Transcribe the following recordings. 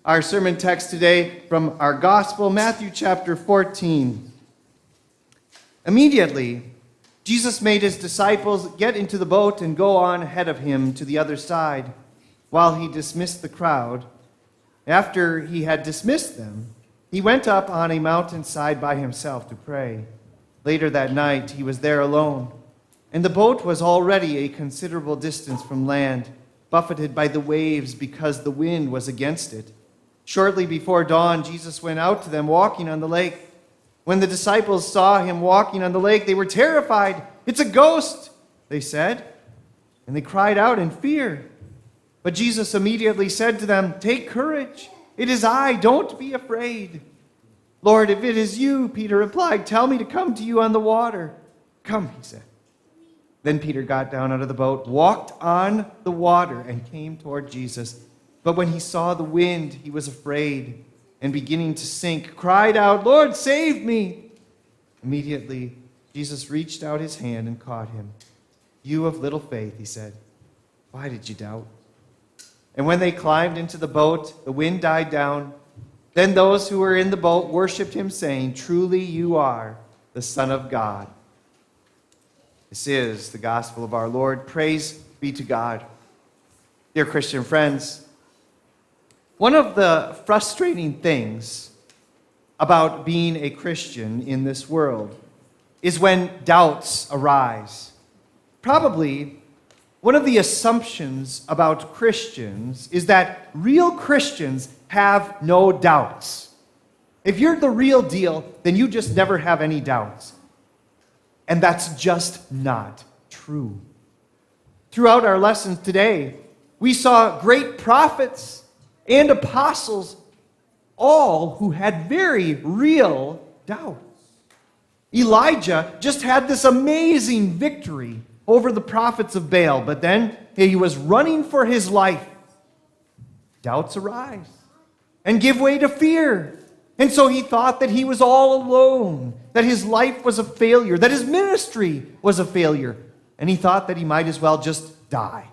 our sermon text today from our gospel, Matthew chapter 14. Immediately, Jesus made his disciples get into the boat and go on ahead of him to the other side, while he dismissed the crowd. After he had dismissed them, he went up on a mountainside by himself to pray. Later that night, he was there alone, and the boat was already a considerable distance from land, buffeted by the waves because the wind was against it. Shortly before dawn, Jesus went out to them walking on the lake. When the disciples saw him walking on the lake, they were terrified. "It's a ghost," they said, and they cried out in fear. But Jesus immediately said to them, "Take courage. It is I. Don't be afraid." "Lord, if it is you," Peter replied, "tell me to come to you on the water." "Come," he said. Then Peter got down out of the boat, walked on the water, and came toward Jesus. But when he saw the wind, he was afraid, and beginning to sink, cried out, "Lord, save me!" Immediately, Jesus reached out his hand and caught him. "You of little faith," he said, "why did you doubt?" And when they climbed into the boat, the wind died down. Then those who were in the boat worshipped him, saying, "Truly you are the Son of God." This is the gospel of our Lord. Praise be to God. Dear Christian friends, one of the frustrating things about being a Christian in this world is when doubts arise. Probably one of the assumptions about Christians is that real Christians have no doubts. If you're the real deal, then you just never have any doubts. And that's just not true. Throughout our lessons today, we saw great prophets and apostles, all who had very real doubts. Elijah just had this amazing victory over the prophets of Baal, but then he was running for his life. Doubts arise and give way to fear. And so he thought that he was all alone, that his life was a failure, that his ministry was a failure, and he thought that he might as well just die.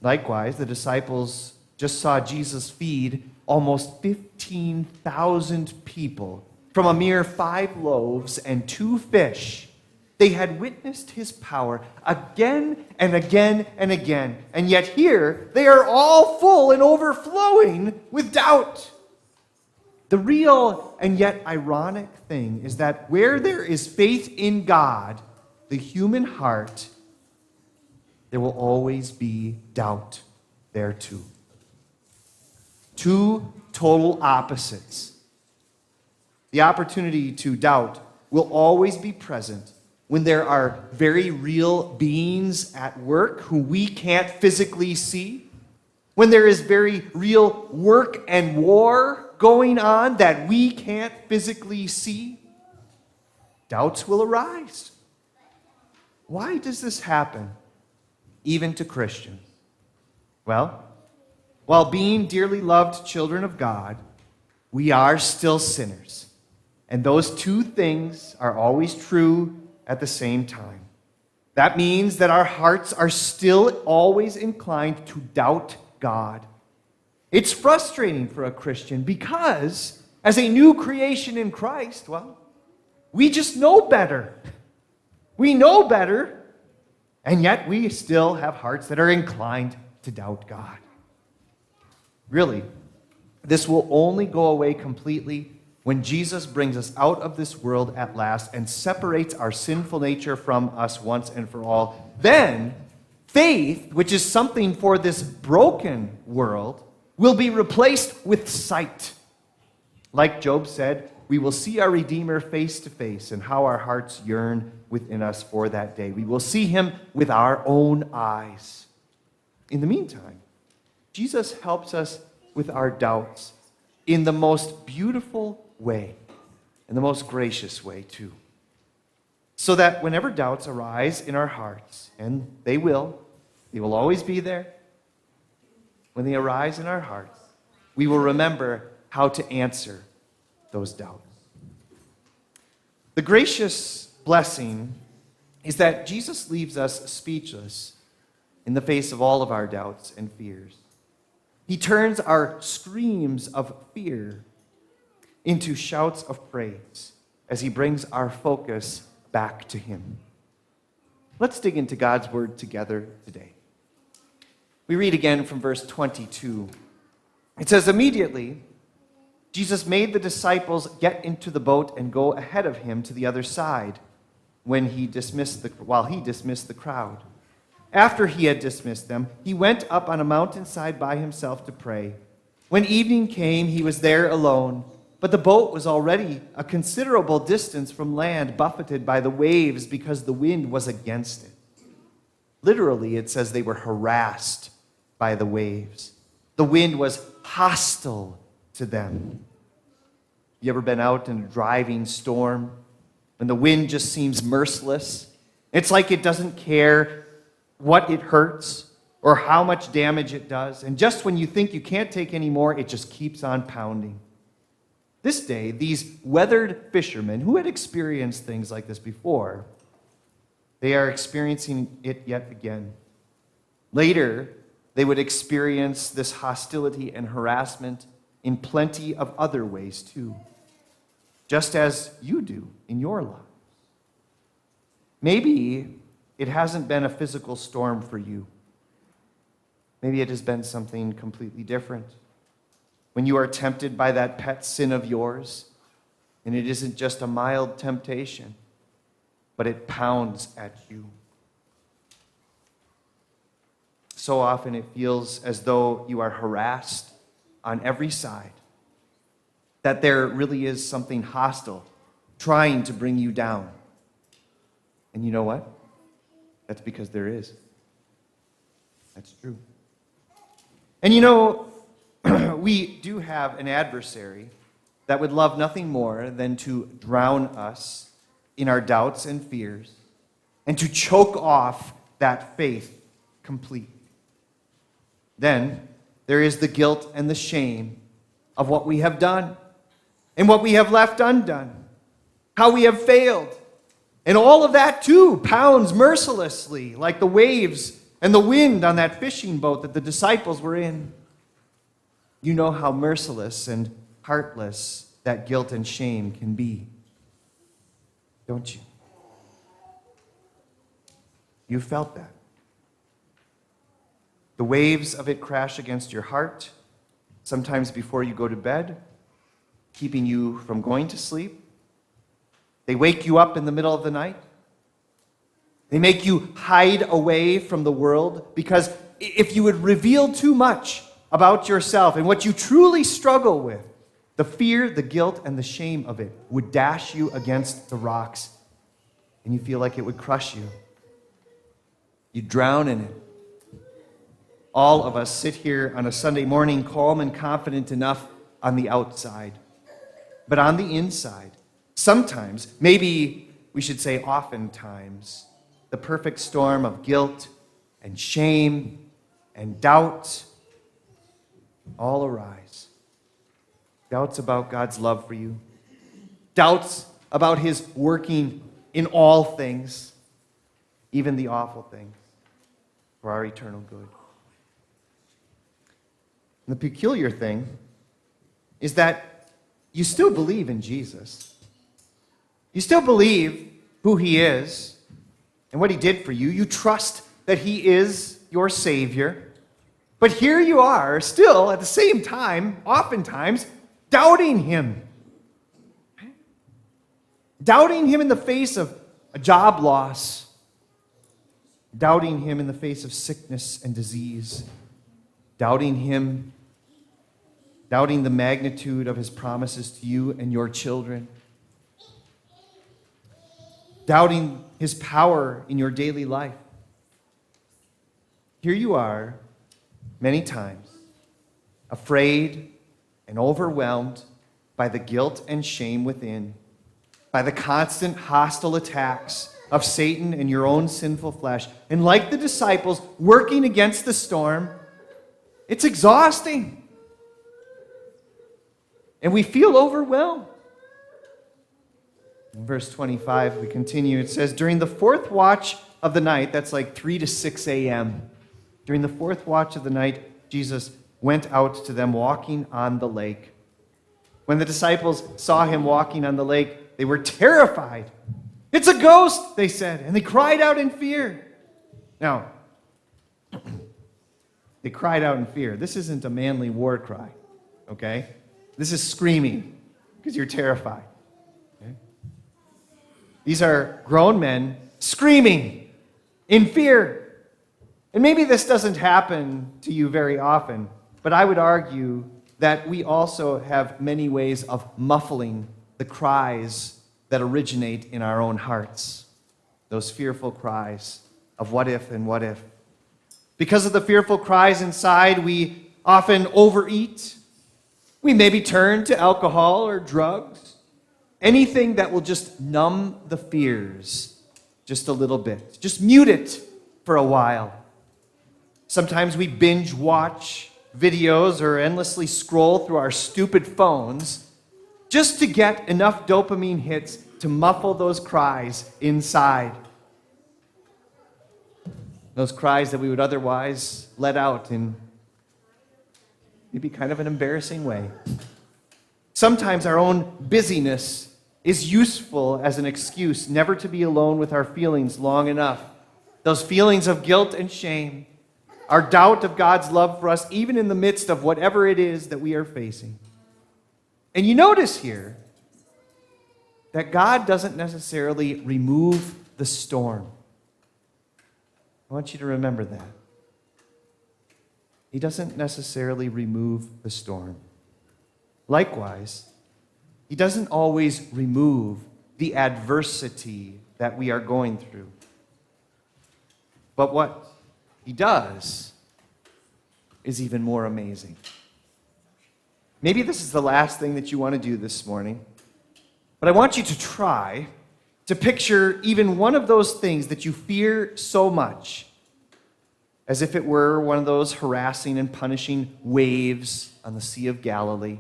Likewise, the disciples just saw Jesus feed almost 15,000 people from a mere 5 loaves and 2 fish. They had witnessed his power again and again and again, and yet here they are all full and overflowing with doubt. The real and yet ironic thing is that where there is faith in God, the human heart, there will always be doubt there too. Two total opposites. The opportunity to doubt will always be present when there are very real beings at work who we can't physically see, when there is very real work and war going on that we can't physically see. Doubts will arise. Why does this happen, even to Christians? Well, while being dearly loved children of God, we are still sinners. And those two things are always true at the same time. That means that our hearts are still always inclined to doubt God. It's frustrating for a Christian because, as a new creation in Christ, well, we just know better. We know better, and yet we still have hearts that are inclined to doubt God. Really, this will only go away completely when Jesus brings us out of this world at last and separates our sinful nature from us once and for all. Then, faith, which is something for this broken world, will be replaced with sight. Like Job said, we will see our Redeemer face to face, and how our hearts yearn within us for that day. We will see him with our own eyes. In the meantime, Jesus helps us with our doubts in the most beautiful way, in the most gracious way too. So that whenever doubts arise in our hearts, and they will always be there, when they arise in our hearts, we will remember how to answer those doubts. The gracious blessing is that Jesus leaves us speechless in the face of all of our doubts and fears. He turns our screams of fear into shouts of praise as he brings our focus back to him. Let's dig into God's word together today. We read again from verse 22. It says, "Immediately, Jesus made the disciples get into the boat and go ahead of him to the other side while he dismissed the crowd. After he had dismissed them, he went up on a mountainside by himself to pray. When evening came, he was there alone, but the boat was already a considerable distance from land, buffeted by the waves because the wind was against it." Literally, it says they were harassed by the waves. The wind was hostile to them. You ever been out in a driving storm when the wind just seems merciless? It's like it doesn't care what it hurts or how much damage it does. And just when you think you can't take any more, it just keeps on pounding. This day, these weathered fishermen who had experienced things like this before, they are experiencing it yet again. Later, they would experience this hostility and harassment in plenty of other ways too, just as you do in your lives. Maybe it hasn't been a physical storm for you. Maybe it has been something completely different. When you are tempted by that pet sin of yours, and it isn't just a mild temptation, but it pounds at you. So often it feels as though you are harassed on every side, that there really is something hostile trying to bring you down. And you know what? That's because there is. That's true. And you know, we do have an adversary that would love nothing more than to drown us in our doubts and fears and to choke off that faith completely. Then there is the guilt and the shame of what we have done and what we have left undone, how we have failed. And all of that, too, pounds mercilessly like the waves and the wind on that fishing boat that the disciples were in. You know how merciless and heartless that guilt and shame can be, don't you? You felt that. The waves of it crash against your heart, sometimes before you go to bed, keeping you from going to sleep. They wake you up in the middle of the night. They make you hide away from the world, because if you would reveal too much about yourself and what you truly struggle with, the fear, the guilt, and the shame of it would dash you against the rocks, and you feel like it would crush you. You drown in it. All of us sit here on a Sunday morning calm and confident enough on the outside. But on the inside, sometimes, maybe we should say oftentimes, the perfect storm of guilt and shame and doubt all arise. Doubts about God's love for you. Doubts about his working in all things, even the awful things, for our eternal good. And the peculiar thing is that you still believe in Jesus. You still believe who he is and what he did for you. You trust that he is your Savior. But here you are, still at the same time, oftentimes, doubting him. Doubting him in the face of a job loss. Doubting him in the face of sickness and disease. Doubting him, doubting the magnitude of his promises to you and your children. Doubting his power in your daily life. Here you are, many times, afraid and overwhelmed by the guilt and shame within, by the constant hostile attacks of Satan and your own sinful flesh. And like the disciples working against the storm, it's exhausting. And we feel overwhelmed. In verse 25, we continue. It says, during the fourth watch of the night, that's like 3 to 6 a.m., during the fourth watch of the night, Jesus went out to them walking on the lake. When the disciples saw him walking on the lake, they were terrified. "It's a ghost," they said, and they cried out in fear. Now, they cried out in fear. This isn't a manly war cry, okay? This is screaming because you're terrified. Okay? These are grown men screaming in fear. And maybe this doesn't happen to you very often, but I would argue that we also have many ways of muffling the cries that originate in our own hearts. Those fearful cries of what if and what if. Because of the fearful cries inside, we often overeat. We maybe turn to alcohol or drugs. Anything that will just numb the fears just a little bit. Just mute it for a while. Sometimes we binge watch videos or endlessly scroll through our stupid phones just to get enough dopamine hits to muffle those cries inside. Those cries that we would otherwise let out in maybe kind of an embarrassing way. Sometimes our own busyness is useful as an excuse never to be alone with our feelings long enough. Those feelings of guilt and shame, our doubt of God's love for us, even in the midst of whatever it is that we are facing. And you notice here that God doesn't necessarily remove the storm. I want you to remember that. He doesn't necessarily remove the storm. Likewise, he doesn't always remove the adversity that we are going through. But what he does is even more amazing. Maybe this is the last thing that you want to do this morning, but I want you to try to picture even one of those things that you fear so much as if it were one of those harassing and punishing waves on the Sea of Galilee,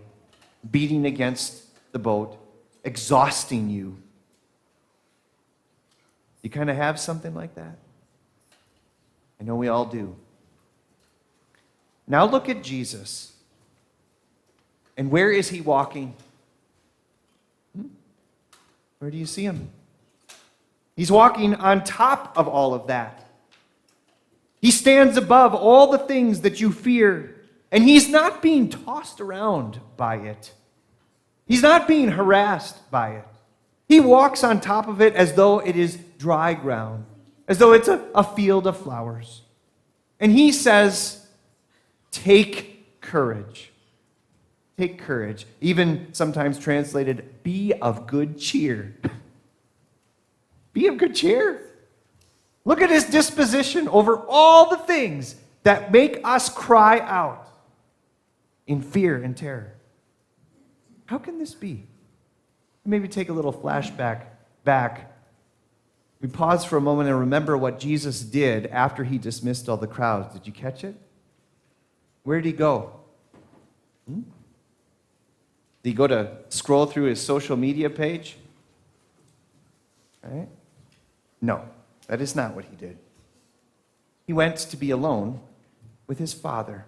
beating against the boat, exhausting you. You kind of have something like that? I know we all do. Now look at Jesus. And where is he walking? Where do you see him? He's walking on top of all of that. He stands above all the things that you fear, and he's not being tossed around by it. He's not being harassed by it. He walks on top of it as though it is dry ground, as though it's a field of flowers. And he says, take courage. Take courage. Even sometimes translated, be of good cheer. Be of good cheer. Look at his disposition over all the things that make us cry out in fear and terror. How can this be? Maybe take a little flashback back. We pause for a moment and remember what Jesus did after he dismissed all the crowds. Did you catch it? Where did he go? Did he go to scroll through his social media page? Right? No, that is not what he did. He went to be alone with his Father.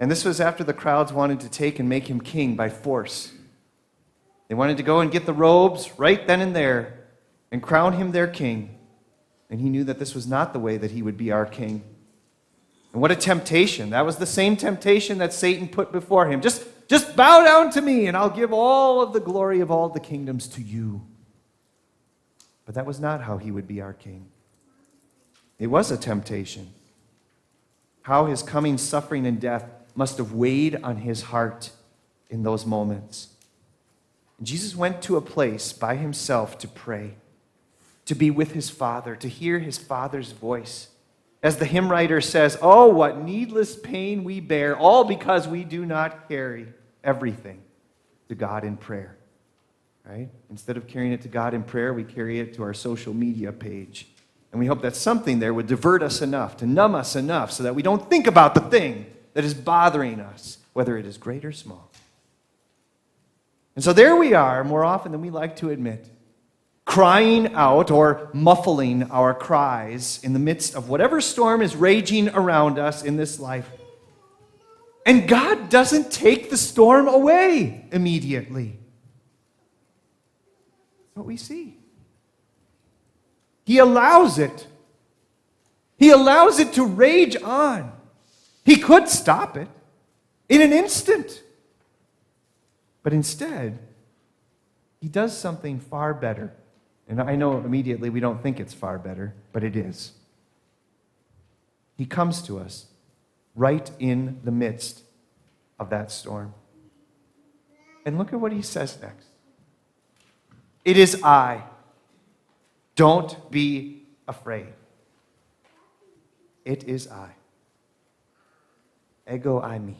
And this was after the crowds wanted to take and make him king by force. They wanted to go and get the robes right then and there and crown him their king. And he knew that this was not the way that he would be our king. And what a temptation. That was the same temptation that Satan put before him. Just bow down to me and I'll give all of the glory of all the kingdoms to you. But that was not how he would be our king. It was a temptation. How his coming suffering and death must have weighed on his heart in those moments. And Jesus went to a place by himself to pray, to be with his Father, to hear his Father's voice. As the hymn writer says, oh, what needless pain we bear, all because we do not carry everything to God in prayer. Right? Instead of carrying it to God in prayer, we carry it to our social media page. And we hope that something there would divert us enough, to numb us enough, so that we don't think about the thing that is bothering us, whether it is great or small. And so there we are, more often than we like to admit, crying out or muffling our cries in the midst of whatever storm is raging around us in this life. And God doesn't take the storm away immediately. That's what we see. He allows it. He allows it to rage on. He could stop it in an instant. But instead, he does something far better. And I know immediately we don't think it's far better, but it is. He comes to us right in the midst of that storm. And look at what he says next. It is I. Don't be afraid. It is I. Ego eimi.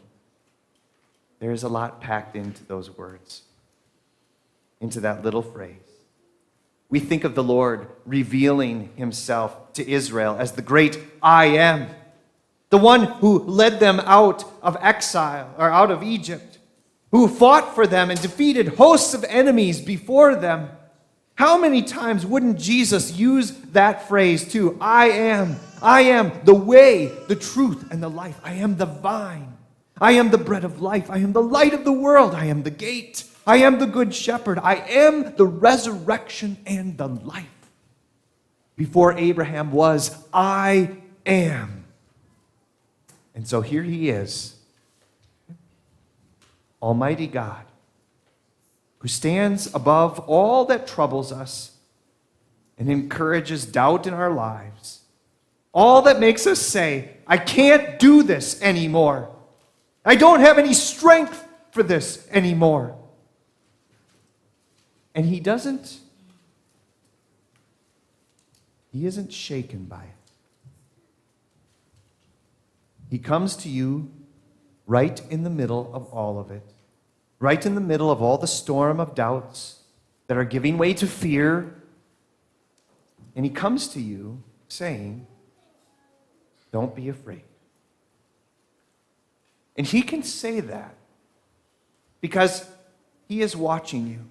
There is a lot packed into those words, into that little phrase. We think of the Lord revealing himself to Israel as the great I am, the one who led them out of exile or out of Egypt, who fought for them and defeated hosts of enemies before them. How many times wouldn't Jesus use that phrase too? I am the way, the truth, and the life. I am the vine. I am the bread of life. I am the light of the world. I am the gate. I am the good shepherd. I am the resurrection and the life. Before Abraham was, I am. And so here he is, Almighty God, who stands above all that troubles us and encourages doubt in our lives. All that makes us say, I can't do this anymore. I don't have any strength for this anymore. And he isn't shaken by it. He comes to you right in the middle of all of it, right in the middle of all the storm of doubts that are giving way to fear. And he comes to you saying, don't be afraid. And he can say that because he is watching you.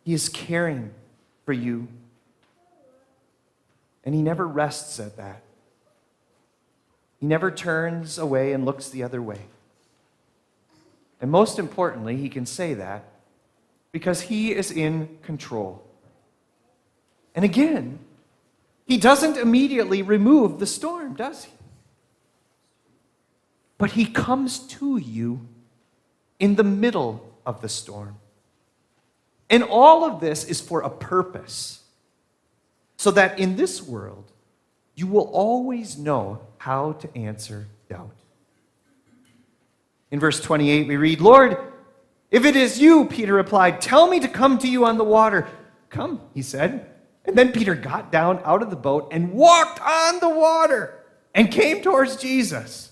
He is caring for you. And he never rests at that. He never turns away and looks the other way. And most importantly, he can say that because he is in control. And again, he doesn't immediately remove the storm, does he? But he comes to you in the middle of the storm. And all of this is for a purpose, so that in this world, you will always know how to answer doubt. In verse 28, we read, Lord, if it is you, Peter replied, tell me to come to you on the water. Come, he said. And then Peter got down out of the boat and walked on the water and came towards Jesus.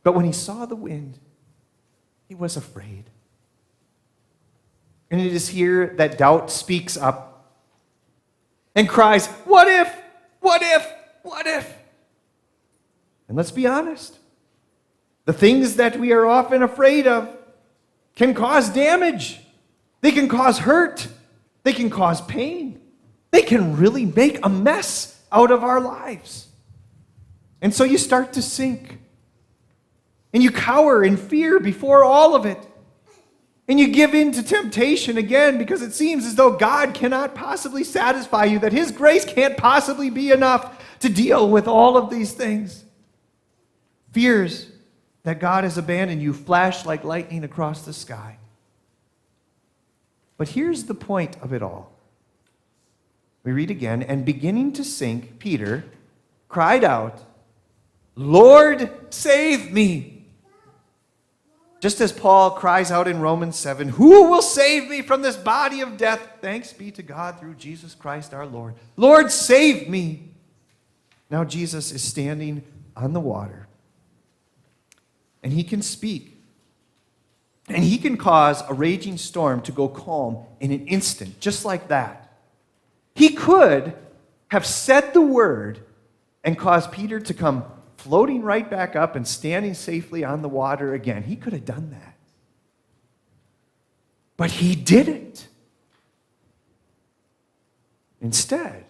But when he saw the wind, he was afraid. And it is here that doubt speaks up and cries, what if? What if? What if? And let's be honest. The things that we are often afraid of can cause damage. They can cause hurt. They can cause pain. They can really make a mess out of our lives. And so you start to sink. And you cower in fear before all of it. And you give in to temptation again because it seems as though God cannot possibly satisfy you, that his grace can't possibly be enough to deal with all of these things. Fears that God has abandoned you flash like lightning across the sky. But here's the point of it all. We read again, and beginning to sink, Peter cried out, Lord, save me. Just as Paul cries out in Romans 7, who will save me from this body of death? Thanks be to God through Jesus Christ our Lord. Lord, save me. Now Jesus is standing on the water. And he can speak. And he can cause a raging storm to go calm in an instant, just like that. He could have said the word and caused Peter to come floating right back up and standing safely on the water again. He could have done that. But he didn't. Instead,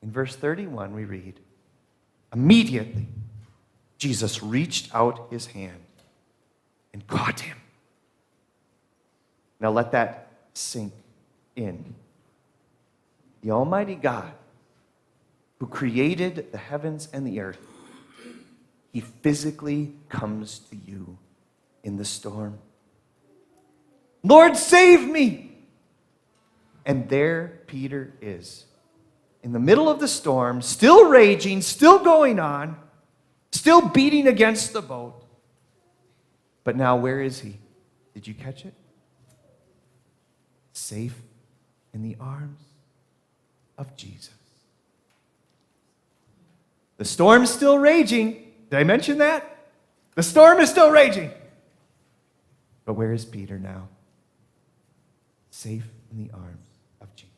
in verse 31, we read, immediately, Jesus reached out his hand and caught him. Now let that sink in. The Almighty God, who created the heavens and the earth, he physically comes to you in the storm. Lord, save me! And there Peter is, in the middle of the storm, still raging, still going on, still beating against the boat. But now where is he? Did you catch it? Safe in the arms of Jesus. The storm's still raging. Did I mention that? The storm is still raging. But where is Peter now? Safe in the arms of Jesus.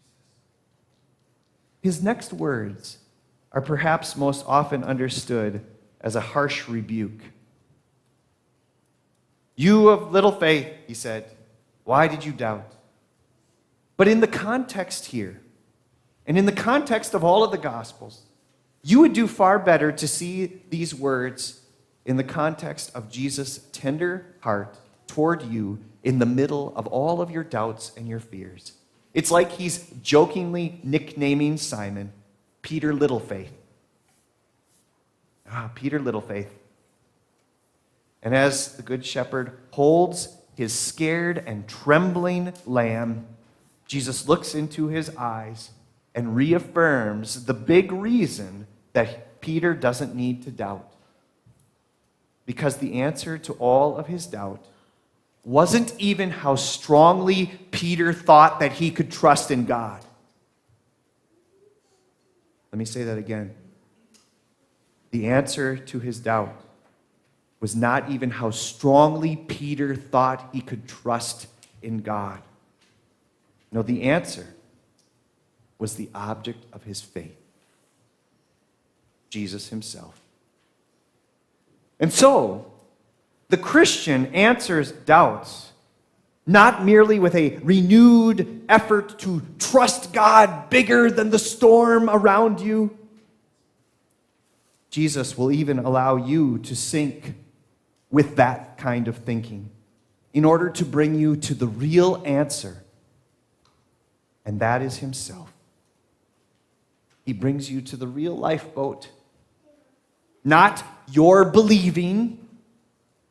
His next words are perhaps most often understood as a harsh rebuke. You of little faith, he said, why did you doubt? But in the context here, and in the context of all of the Gospels, you would do far better to see these words in the context of Jesus' tender heart toward you in the middle of all of your doubts and your fears. It's like he's jokingly nicknaming Simon Peter Littlefaith. Peter Littlefaith. And as the Good Shepherd holds his scared and trembling lamb, Jesus looks into his eyes and reaffirms the big reason that Peter doesn't need to doubt. Because the answer to all of his doubt wasn't even how strongly Peter thought that he could trust in God. Let me say that again. The answer to his doubt was not even how strongly Peter thought he could trust in God. No, the answer was the object of his faith, Jesus himself. And so, the Christian answers doubts not merely with a renewed effort to trust God bigger than the storm around you. Jesus will even allow you to sink with that kind of thinking in order to bring you to the real answer, and that is himself. He brings you to the real lifeboat, not your believing,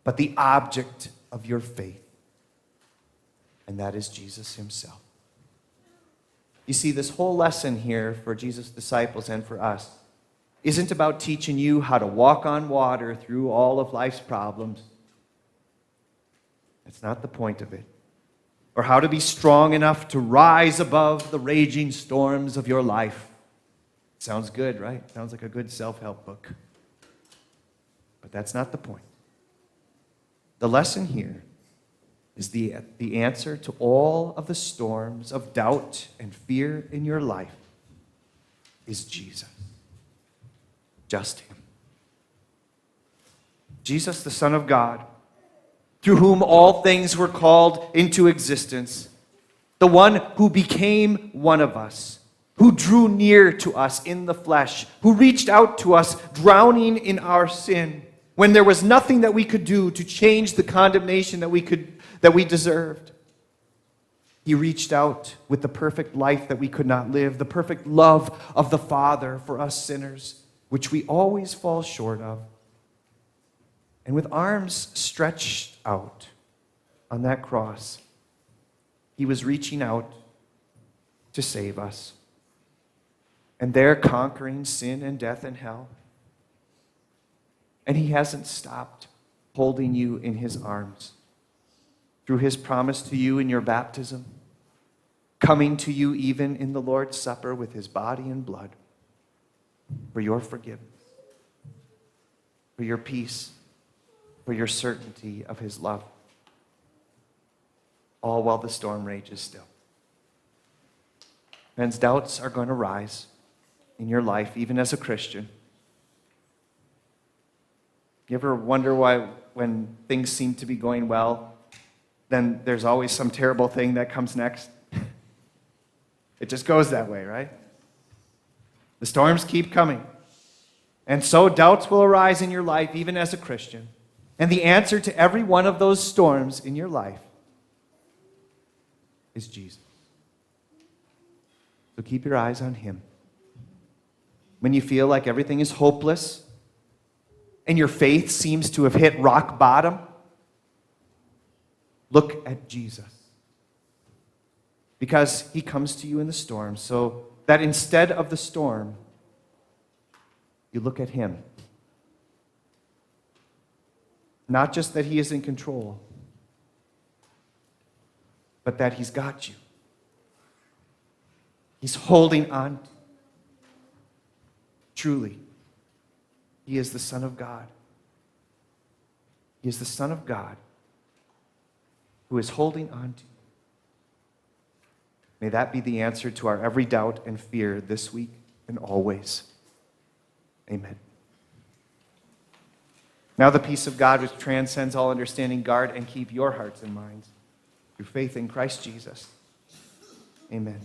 but the object of your faith, and that is Jesus himself. You see, this whole lesson here for Jesus' disciples and for us isn't about teaching you how to walk on water through all of life's problems. That's not the point of it. Or how to be strong enough to rise above the raging storms of your life. Sounds good, right? Sounds like a good self-help book. But that's not the point. The lesson here is the answer to all of the storms of doubt and fear in your life is Jesus. Just him. Jesus, the Son of God, through whom all things were called into existence, the one who became one of us, who drew near to us in the flesh, who reached out to us drowning in our sin, when there was nothing that we could do to change the condemnation that we deserved. He reached out with the perfect life that we could not live, the perfect love of the Father for us sinners, which we always fall short of. And with arms stretched out on that cross, he was reaching out to save us. And there conquering sin and death and hell. And he hasn't stopped holding you in his arms through his promise to you in your baptism, coming to you even in the Lord's Supper with his body and blood for your forgiveness, for your peace, for your certainty of his love, all while the storm rages still. Friends, doubts are going to rise in your life, even as a Christian. You ever wonder why when things seem to be going well, then there's always some terrible thing that comes next? It just goes that way, right? The storms keep coming. And so doubts will arise in your life, even as a Christian. And the answer to every one of those storms in your life is Jesus. So keep your eyes on him. When you feel like everything is hopeless and your faith seems to have hit rock bottom, look at Jesus. Because he comes to you in the storm, so that instead of the storm, you look at him. Not just that he is in control, but that he's got you. He's holding on. Truly, he is the Son of God. He is the Son of God who is holding on to you. May that be the answer to our every doubt and fear this week and always. Amen. Now the peace of God, which transcends all understanding, guard and keep your hearts and minds through faith in Christ Jesus. Amen.